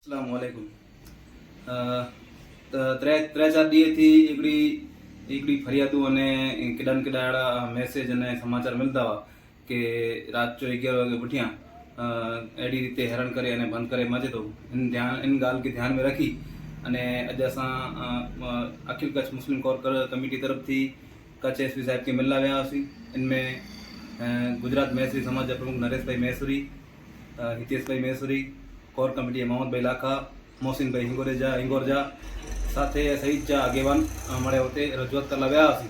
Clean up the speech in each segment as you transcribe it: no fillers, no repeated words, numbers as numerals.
अस्सलाम वालेकुम। त्रै चार ॾींहं थी हिकिड़ी फरियादूं अने केॾांहुं केॾा अहिड़ा मैसेज अने समाचार मिलंदा हुआ कि राति जो 11 वॻे पुठियां अहिड़ी रीते हैरान करे अने बंदि करे मचे थो। इन ॻाल्हि खे ध्यान में रखी अने अॼु असां अखिल कच्छ मुस्लिम कोर कमेटी तरफ़ थी कच्छ एसपी साहिब खे मिलण विया हुआसीं। इनमें गुजरात मैसरी समाज जा प्रमुख नरेश भाई मैसुरी, हितेश भाई मैसुरी, कोर कमेटी मोहम्मद भाई लाखा, मोहसिन भाई हिंगोरजा સાથે સહિત जा આગેવાન મળે હોતે રજૂઆત કરવા આવ્યા હશે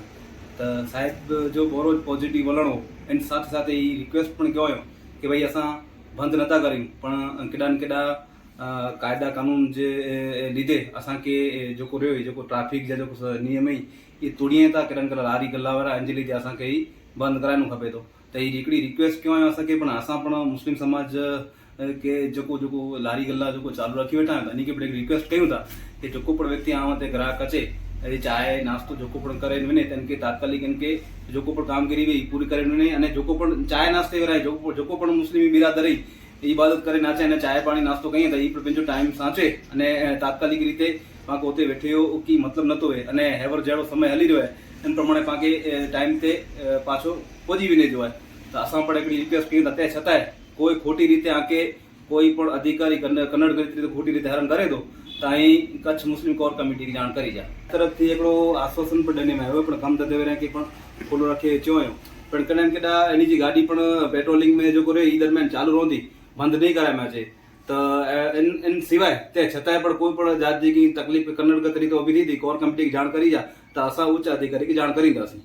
તો સાહેબ જો બહુ પોઝિટિવ વલણો એની સાથે સાથે એ રિક્વેસ્ટ પણ કહેવાયો કે ભાઈ અસાं બંધ નતા કરી પણ केॾा न केॾा कायदा कानून जे લીધે असांखे जेको रहियो जेको ट्रैफिक जा जेको नियम ई ये तोड़ीअ था केॾा न केॾा लारी गल्ला वारा इन जे લીધે असांखे ई बंदि कराइणो खपे थो त हीअ हिकिड़ी रिक्वेस्ट कयो असांखे पण असां पण मुस्लिम समाज के जेको लारी गल्ला जेको चालू रखी वेठा आहिनि त इन खे बि रिक्वेस्ट कयूं था कि जेको पण व्यक्ति आवां ते ग्राहक अचे ऐं चांहि नाश्तो जेको पण करे वञे त इनखे तात्कालिक इनखे जेको पण कामगिरी हुई पूरी करे वञे अने जेको पण चांहि नाश्ते विराए जेको पण मुस्लिम बिरादरी इबादत करे नाचे अने चांहि पाणी नाश्तो कयूं त हीअ पण पंहिंजो टाइम साचे अने तात्कालिक रीते पाण उते वेठे हो की मतिलबु नथो हुए अने हैवर जहिड़ो समय हली रहियो आहे इन प्रमाणे पाण खे टाइम ते पाछो पहुची वञे जो आहे त असां पण हिकिड़ी रिक्वेस्ट कयूं था तंहिं छतांइ कोई खोटी रीते आके कोई पण अधिकारी कन्नड़ रीते खोटी रीते हैरान करे थो त અહીં કચ્છ મુસ્લિમ કોર કમિટીની જાણ કરી છે તરફથી हिकिड़ो आश्वासन पण ॾिने में आयो पण कमु धंधे वारे खे पण खुलो रखे चयो पण केॾा न केॾा इन जी गाॾी पण पेट्रोलिंग में जेको रहियो ई दरम्यान चालू रहंदी बंदि नहीं कराए में अचे त इन सिवाय ते छतांइ पण कोई पण जात जी तकलीफ़ कन्नड़ रीते ऊभी थी कोर कमिटी खे जाण करी आहे त असां उच्च अधिकारी खे जाण करींदासीं।